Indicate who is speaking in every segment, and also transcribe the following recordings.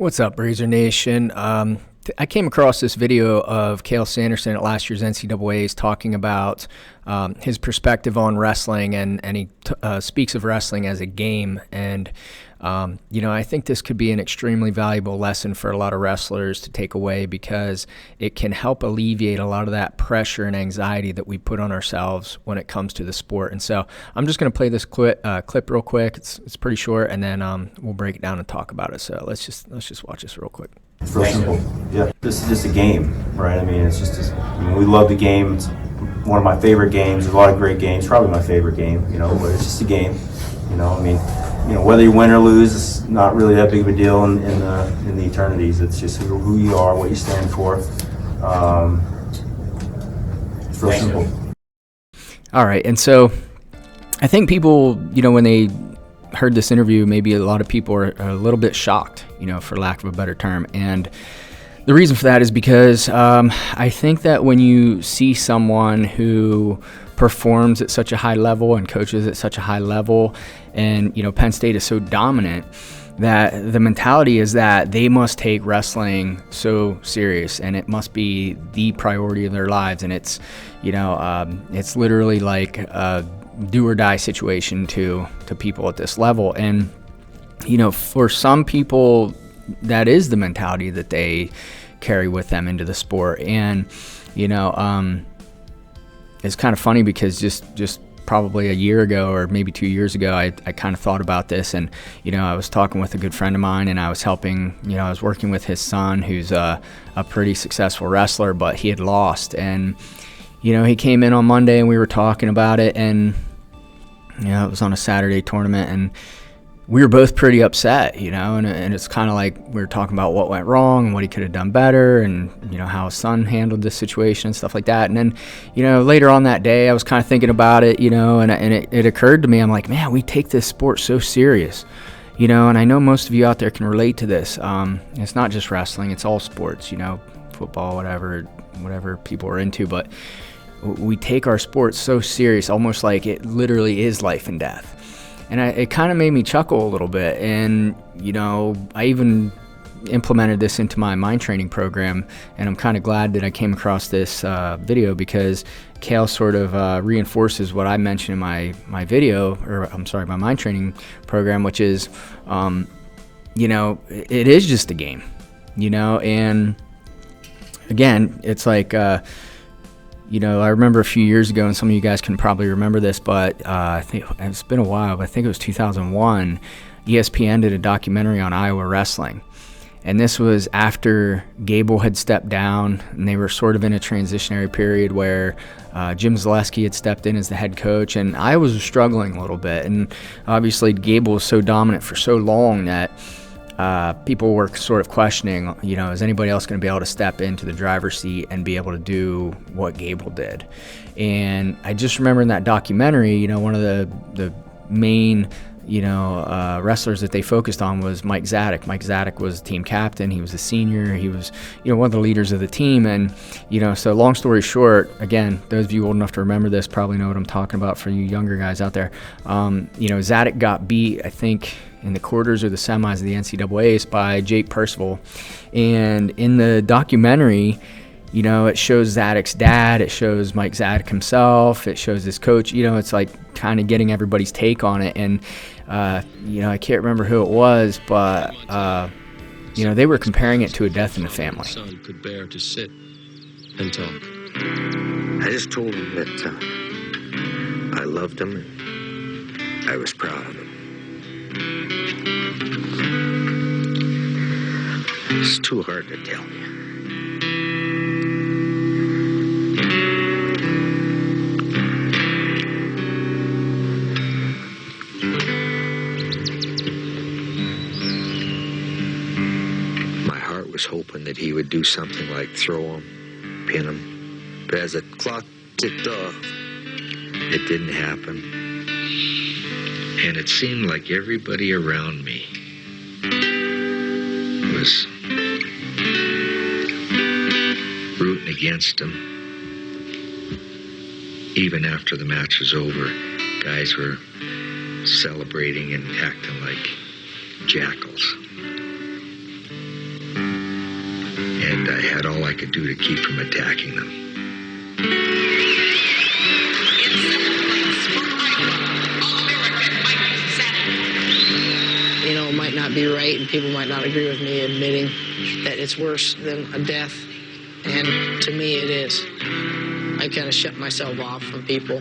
Speaker 1: What's up, Razor Nation? I came across this video of Cael Sanderson at last year's NCAAs talking about his perspective on wrestling, and he speaks of wrestling as a game. And, I think this could be an extremely valuable lesson for a lot of wrestlers to take away, because it can help alleviate a lot of that pressure and anxiety that we put on ourselves when it comes to the sport. And so I'm just going to play this clip real quick. It's pretty short, and then we'll break it down and talk about it. So let's just watch this real quick.
Speaker 2: It's real simple. Yeah, this is just a game, right? I mean, we love the game. It's one of my favorite games. There's a lot of great games. Probably my favorite game, but it's just a game. Whether you win or lose, it's not really that big of a deal in the eternities. It's just who you are, what you stand for. It's real simple.
Speaker 1: All right, and so I think people, when they heard this interview, maybe a lot of people are a little bit shocked, for lack of a better term. And the reason for that is because I think that when you see someone who performs at such a high level and coaches at such a high level, and Penn State is so dominant, that the mentality is that they must take wrestling so serious, and it must be the priority of their lives, and it's it's literally like a do or die situation to people at this level. And for some people, that is the mentality that they carry with them into the sport. And it's kind of funny because just probably a year ago or maybe 2 years ago, I kind of thought about this, and I was talking with a good friend of mine, and I was helping, I was working with his son, who's a pretty successful wrestler, but he had lost. And he came in on Monday and we were talking about it, and it was on a Saturday tournament, and we were both pretty upset, and it's kind of like we were talking about what went wrong and what he could have done better, and how his son handled this situation and stuff like that. And then later on that day, I was kind of thinking about it, and it occurred to me, I'm like, man, we take this sport so serious, and I know most of you out there can relate to this. It's not just wrestling, it's all sports, football, whatever people are into, but we take our sports so serious, almost like it literally is life and death. And it kind of made me chuckle a little bit. And, I even implemented this into my mind training program. And I'm kind of glad that I came across this video, because Cael sort of reinforces what I mentioned in my video, or I'm sorry, my mind training program, which is, it is just a game, and again, it's like, I remember a few years ago, and some of you guys can probably remember this, but I think it's been a while, but I think it was 2001, ESPN did a documentary on Iowa wrestling. And this was after Gable had stepped down, and they were sort of in a transitionary period where Jim Zaleski had stepped in as the head coach, and Iowa was struggling a little bit. And obviously Gable was so dominant for so long that people were sort of questioning, is anybody else going to be able to step into the driver's seat and be able to do what Gable did? And I just remember in that documentary, one of the main, wrestlers that they focused on was Mike Zadek. Mike Zadek was team captain. He was a senior. He was, one of the leaders of the team. And, so long story short, again, those of you old enough to remember this probably know what I'm talking about. For you younger guys out there, Zadek got beat, I think, in the quarters or the semis of the NCAAs by Jake Percival. And in the documentary, it shows Zadek's dad, it shows Mike Zadek himself, it shows his coach, it's like kind of getting everybody's take on it. And, I can't remember who it was, but, they were comparing it to a death in the family.
Speaker 3: Son could bear to sit and talk.
Speaker 4: I just told him that I loved him and I was proud of him. It's too hard to tell you. My heart was hoping that he would do something like throw him, pin him. But as the clock ticked off, it didn't happen. And it seemed like everybody around me was rooting against him. Even after the match was over, guys were celebrating and acting like jackals. and I had all I could do to keep from attacking them.
Speaker 5: You know, it might not be right, and people might not agree with me admitting that it's worse than a death, and to me it is. I kind of shut myself off from people,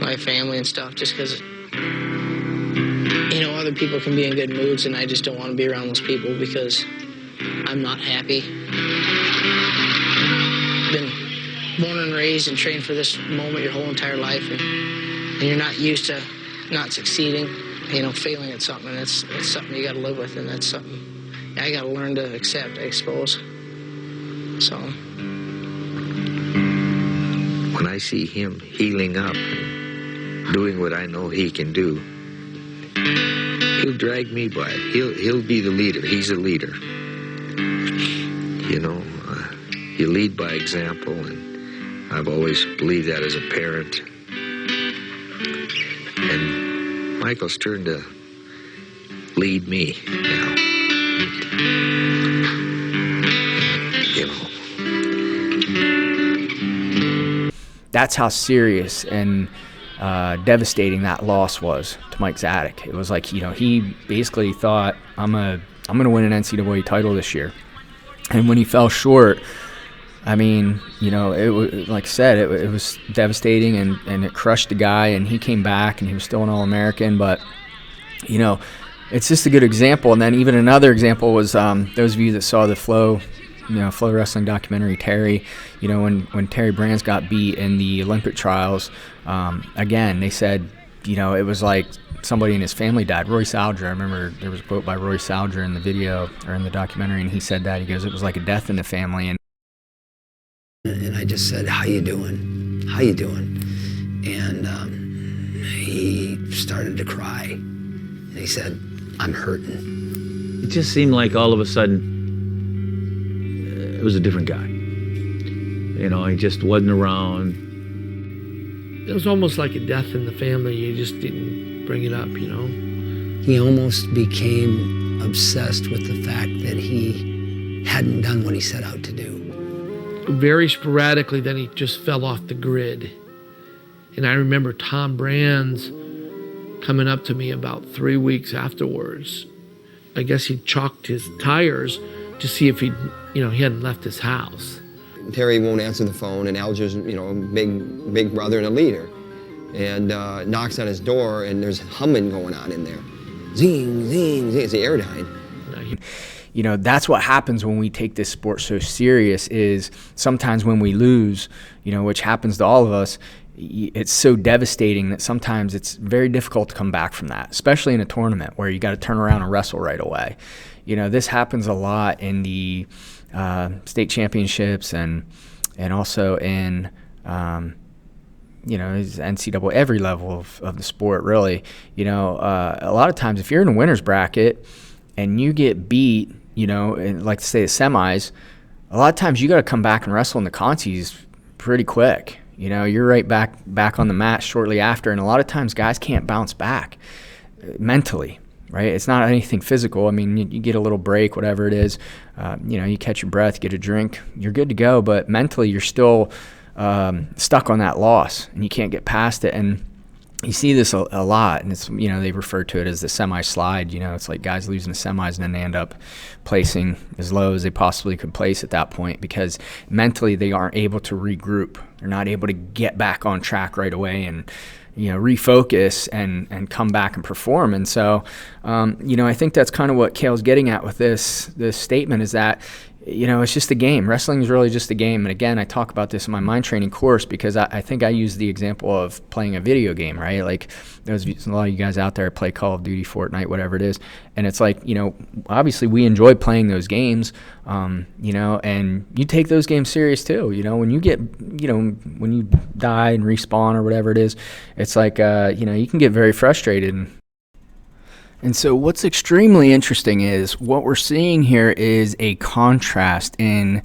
Speaker 5: my family and stuff, just because, you know, other people can be in good moods, and I just don't want to be around those people because I'm not happy. Been born and raised and trained for this moment your whole entire life, and you're not used to not succeeding, you know, failing at something, and it's something you got to live with, and that's something I got to learn to accept, I suppose. So
Speaker 4: when I see him healing up and doing what I know he can do, he'll drag me by it. He'll be the leader. He's a leader. You know, you lead by example, and I've always believed that as a parent. And Michael's turned to lead me now. You know.
Speaker 1: That's how serious and devastating that loss was to Mike Zadok. It was like, you know, he basically thought, I'm gonna win an NCAA title this year. And when he fell short, I mean, you know, it was, like I said, it was devastating, and it crushed the guy, and he came back, and he was still an All-American. But, you know, it's just a good example. And then even another example was those of you that saw the Flow Wrestling documentary, Terry, you know, when Terry Brands got beat in the Olympic trials, again, they said, you know, it was like somebody in his family died. Roy Salger, I remember there was a quote by Roy Salger in the video, or in the documentary, and he said that. He goes, it was like a death in the family.
Speaker 6: And I just said, how you doing? How you doing? And he started to cry. And he said, I'm hurting.
Speaker 7: It just seemed like all of a sudden, it was a different guy. You know, he just wasn't around.
Speaker 8: It was almost like a death in the family. You just didn't bring it up, you know?
Speaker 6: He almost became obsessed with the fact that he hadn't done what he set out to do.
Speaker 8: Very sporadically, then he just fell off the grid. And I remember Tom Brands coming up to me about 3 weeks afterwards. I guess he chalked his tires to see if he hadn't left his house.
Speaker 9: Terry won't answer the phone, and Alger's, you know, big brother and a leader, and knocks on his door, and there's humming going on in there. Zing, zing, zing. It's the airdyne.
Speaker 1: You know, that's what happens when we take this sport so serious, is sometimes when we lose, you know, which happens to all of us, it's so devastating that sometimes it's very difficult to come back from that, especially in a tournament where you got to turn around and wrestle right away. You know, this happens a lot in the state championships and also in, you know, NCAA, every level of the sport, really. You know, a lot of times if you're in a winner's bracket and you get beat, you know, in, like, say, the semis, a lot of times you got to come back and wrestle in the consies pretty quick. You know, you're right back on the mat shortly after, and a lot of times guys can't bounce back mentally, right? It's not anything physical. I mean, you get a little break, whatever it is, you know, you catch your breath, get a drink, you're good to go, but mentally you're still stuck on that loss, and you can't get past it. And you see this a lot, and it's, you know, they refer to it as the semi-slide. You know, it's like guys losing the semis, and then they end up placing as low as they possibly could place at that point, because mentally they aren't able to regroup. They're not able to get back on track right away and, you know, refocus and come back and perform. And so, you know, I think that's kind of what Cael's getting at with this statement, is that, you know, it's just a game. Wrestling is really just a game. And again, I talk about this in my mind training course, because I think I use the example of playing a video game, right? Like, there's a lot of you guys out there play Call of Duty, Fortnite, whatever it is. And it's like, you know, obviously we enjoy playing those games, you know, and you take those games serious too. You know, when you get, you know, when you die and respawn or whatever it is, it's like, you know, you can get very frustrated. And so what's extremely interesting is what we're seeing here is a contrast in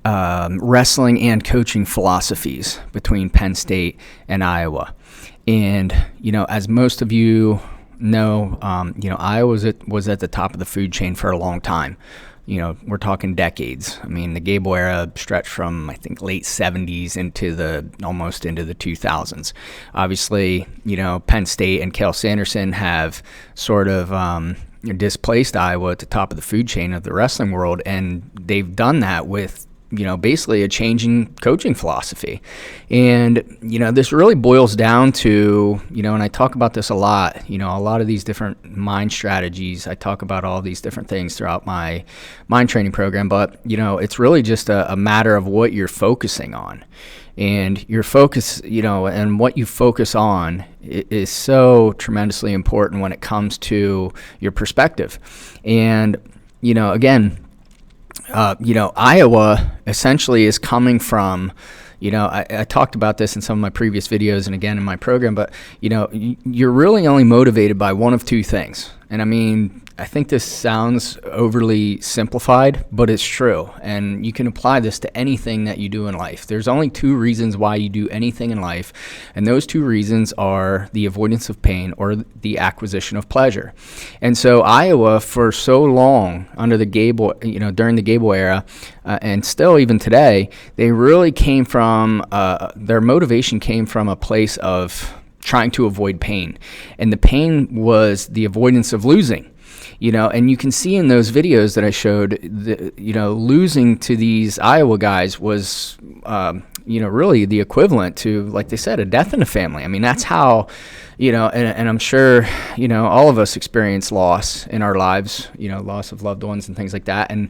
Speaker 1: wrestling and coaching philosophies between Penn State and Iowa. And, you know, as most of you know, you know, Iowa was at the top of the food chain for a long time. we're talking decades. I mean, the Gable era stretched from, I think, late 70s almost into the 2000s. Obviously, Penn State and Cael Sanderson have sort of displaced Iowa at the top of the food chain of the wrestling world, and they've done that with basically a changing coaching philosophy. And, this really boils down to, and I talk about this a lot, a lot of these different mind strategies. I talk about all these different things throughout my mind training program, but, it's really just a matter of what you're focusing on. And your focus, and what you focus on is so tremendously important when it comes to your perspective. And, again, Iowa essentially is coming from, I talked about this in some of my previous videos and again in my program, but, you're really only motivated by one of two things. And I mean, I think this sounds overly simplified, but it's true. And you can apply this to anything that you do in life. There's only two reasons why you do anything in life. And those two reasons are the avoidance of pain or the acquisition of pleasure. And so Iowa, for so long under the Gable, during the Gable era, and still even today, they really came from, their motivation came from a place of trying to avoid pain. And the pain was the avoidance of losing. And you can see in those videos that I showed, losing to these Iowa guys was, really the equivalent to, like they said, a death in the family. I mean, that's how, and I'm sure, all of us experience loss in our lives, loss of loved ones and things like that. And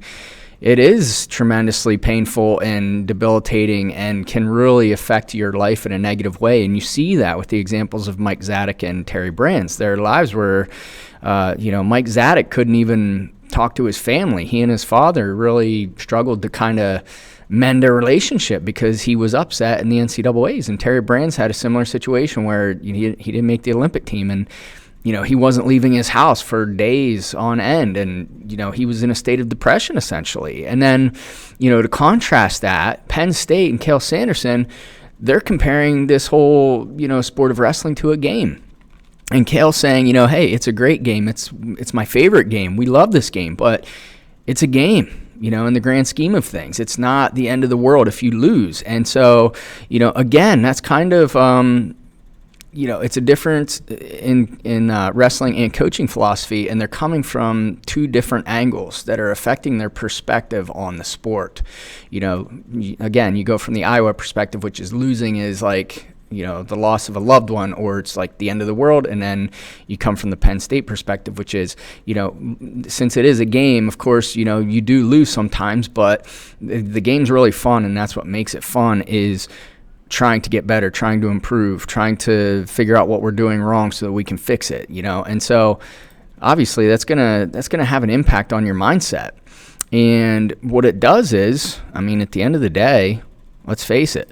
Speaker 1: it is tremendously painful and debilitating and can really affect your life in a negative way. And you see that with the examples of Mike Zadok and Terry Brands. Their lives were, Mike Zadok couldn't even talk to his family. He and his father really struggled to kind of mend their relationship because he was upset in the NCAAs. And Terry Brands had a similar situation where he didn't make the Olympic team, and he wasn't leaving his house for days on end, and, he was in a state of depression, essentially. And then, to contrast that, Penn State and Cael Sanderson, they're comparing this whole, sport of wrestling to a game. And Cael's saying, hey, it's a great game. It's my favorite game. We love this game, but it's a game, in the grand scheme of things. It's not the end of the world if you lose. And so, again, that's kind of, it's a difference in wrestling and coaching philosophy, and they're coming from two different angles that are affecting their perspective on the sport. Again, you go from the Iowa perspective, which is losing is like, the loss of a loved one, or it's like the end of the world. And then you come from the Penn State perspective, which is, since it is a game, of course, you do lose sometimes, but the game's really fun, and that's what makes it fun, is trying to get better, trying to improve, trying to figure out what we're doing wrong so that we can fix it, And so obviously that's gonna have an impact on your mindset. And what it does is, I mean, at the end of the day, let's face it,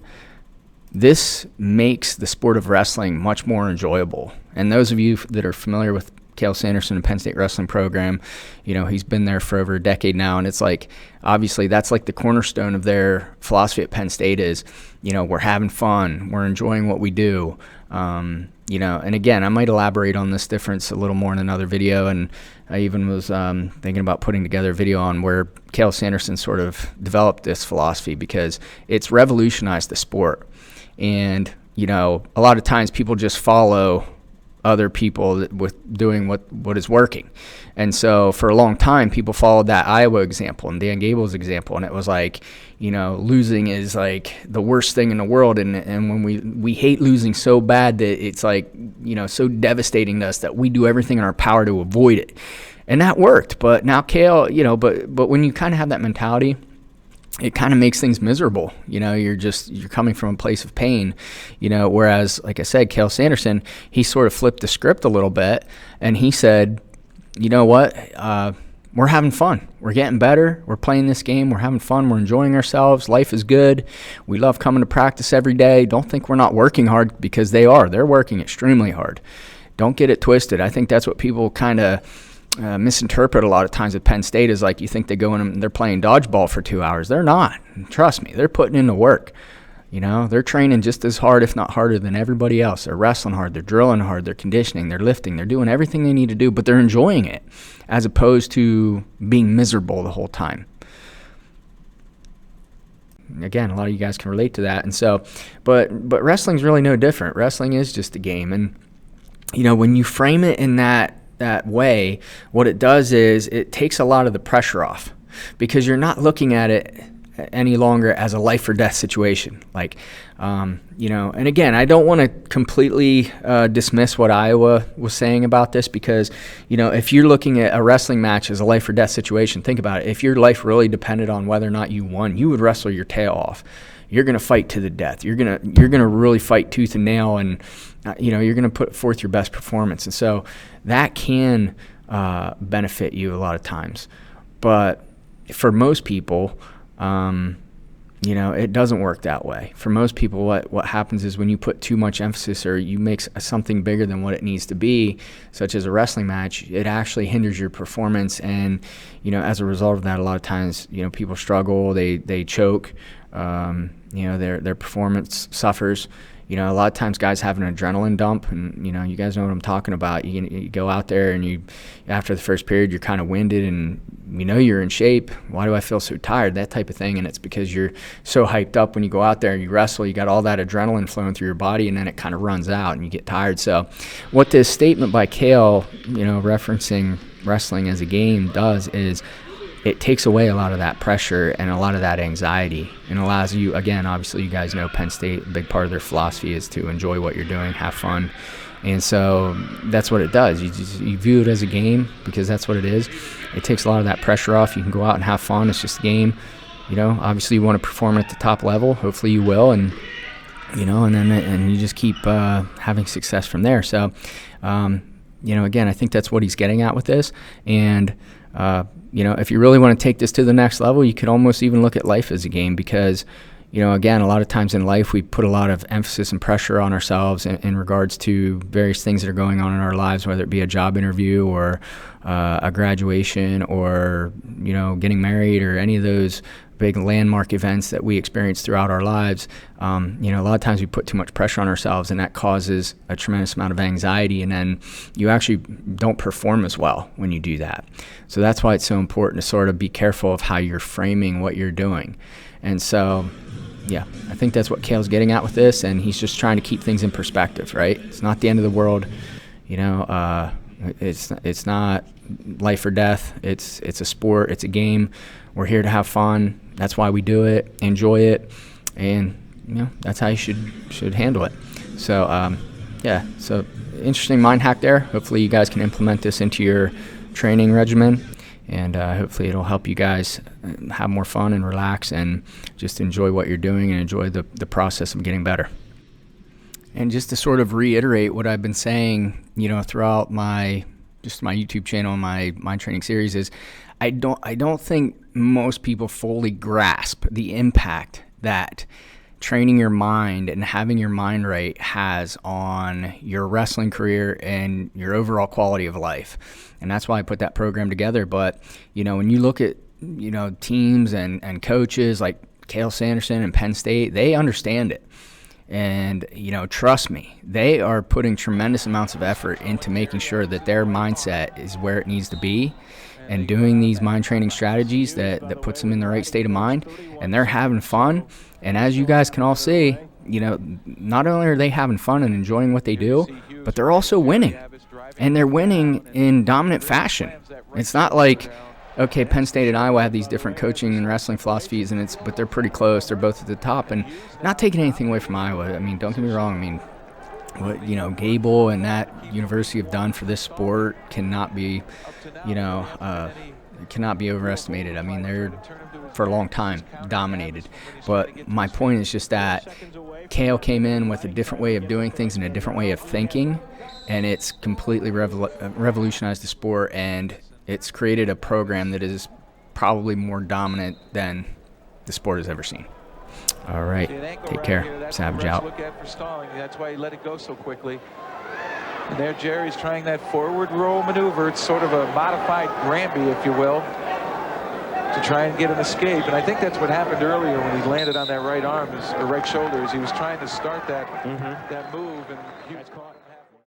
Speaker 1: this makes the sport of wrestling much more enjoyable. And those of you that are familiar with Cael Sanderson and Penn State wrestling program, he's been there for over a decade now, and it's like, obviously that's like the cornerstone of their philosophy at Penn State is, we're having fun, we're enjoying what we do, and again, I might elaborate on this difference a little more in another video, and I even was thinking about putting together a video on where Cael Sanderson sort of developed this philosophy, because it's revolutionized the sport. And, a lot of times people just follow other people with doing what is working. And so for a long time, people followed that Iowa example and Dan Gable's example. And it was like, losing is like the worst thing in the world. And when we hate losing so bad that it's like, so devastating to us that we do everything in our power to avoid it. And that worked. But now Cael, but when you kind of have that mentality, it kind of makes things miserable. You're coming from a place of pain, whereas, like I said, Cael Sanderson, he sort of flipped the script a little bit, and he said, you know what, we're having fun. We're getting better. We're playing this game. We're having fun. We're enjoying ourselves. Life is good. We love coming to practice every day. Don't think we're not working hard, because they are. They're working extremely hard. Don't get it twisted. I think that's what people kind of misinterpret a lot of times at Penn State, is like, you think they go in and they're playing dodgeball for 2 hours. They're not. Trust me, they're putting in the work. You know, they're training just as hard, if not harder, than everybody else. They're wrestling hard, they're drilling hard, they're conditioning, they're lifting, they're doing everything they need to do, but they're enjoying it as opposed to being miserable the whole time. Again, a lot of you guys can relate to that. And so, but wrestling's really no different. Wrestling is just a game. And, you know, when you frame it in that way, what it does is it takes a lot of the pressure off, because you're not looking at it any longer as a life or death situation. Like, you know, and again, I don't want to completely dismiss what Iowa was saying about this, because, you know, if you're looking at a wrestling match as a life or death situation, think about it. If your life really depended on whether or not you won, you would wrestle your tail off. You're going to fight to the death. You're going to really fight tooth and nail, and you know, you're going to put forth your best performance. And so that can benefit you a lot of times. But for most people, you know, it doesn't work that way. For most people, what happens is when you put too much emphasis, or you make something bigger than what it needs to be, such as a wrestling match, it actually hinders your performance. And, you know, as a result of that, a lot of times, you know, people struggle, they choke, you know, their performance suffers. You know, a lot of times guys have an adrenaline dump, and, you know, you guys know what I'm talking about. You go out there and after the first period, you're kind of winded, and you know you're in shape. Why do I feel so tired? That type of thing. And it's because you're so hyped up when you go out there and you wrestle. You got all that adrenaline flowing through your body, and then it kind of runs out and you get tired. So what this statement by Cael, you know, referencing wrestling as a game does is it takes away a lot of that pressure and a lot of that anxiety, and allows you, again, obviously you guys know Penn State, a big part of their philosophy is to enjoy what you're doing, have fun. And so that's what it does. You view it as a game, because that's what it is. It takes a lot of that pressure off. You can go out and have fun. It's just a game. You know, obviously you want to perform at the top level. Hopefully you will. And, you know, and you just keep having success from there. So, you know, again, I think that's what he's getting at with this. And, you know, if you really want to take this to the next level, you could almost even look at life as a game, because, you know, again, a lot of times in life we put a lot of emphasis and pressure on ourselves in regards to various things that are going on in our lives, whether it be a job interview or a graduation, or, you know, getting married, or any of those big landmark events that we experience throughout our lives. You know, a lot of times we put too much pressure on ourselves, and that causes a tremendous amount of anxiety, and then you actually don't perform as well when you do that. So that's why it's so important to sort of be careful of how you're framing what you're doing. And so, yeah, I think that's what Cael's getting at with this, and he's just trying to keep things in perspective, right? It's not the end of the world, you know. It's not life or death. It's a sport. It's a game. We're here to have fun. That's why we do it. Enjoy it, and, you know, that's how you should handle it. So, yeah. So interesting mind hack there. Hopefully you guys can implement this into your training regimen, and hopefully it'll help you guys have more fun and relax and just enjoy what you're doing and enjoy the process of getting better. And just to sort of reiterate what I've been saying, you know, throughout my YouTube channel and my mind training series, is I don't think most people fully grasp the impact that training your mind and having your mind right has on your wrestling career and your overall quality of life. And that's why I put that program together. But, you know, when you look at, you know, teams and coaches like Cael Sanderson and Penn State, they understand it. And, you know, trust me, they are putting tremendous amounts of effort into making sure that their mindset is where it needs to be, and doing these mind training strategies that puts them in the right state of mind, and they're having fun. And as you guys can all see, you know, not only are they having fun and enjoying what they do, but they're also winning, and they're winning in dominant fashion. It's not like, okay, Penn State and Iowa have these different coaching and wrestling philosophies, but they're pretty close. They're both at the top, and not taking anything away from Iowa. I mean, don't get me wrong. I mean, what, you know, Gable and that university have done for this sport cannot be, you know, cannot be overestimated. I mean, they're, for a long time, dominated. But my point is just that Cael came in with a different way of doing things and a different way of thinking, and it's completely revolutionized the sport, and it's created a program that is probably more dominant than the sport has ever seen. All right, take care. Savage out.
Speaker 10: Look at for stalling. That's why he let it go so quickly. And there Jerry's trying that forward roll maneuver. It's sort of a modified Granby, if you will, to try and get an escape. And I think that's what happened earlier when he landed on that right arm or right shoulder, as he was trying to start that that move, and he was caught.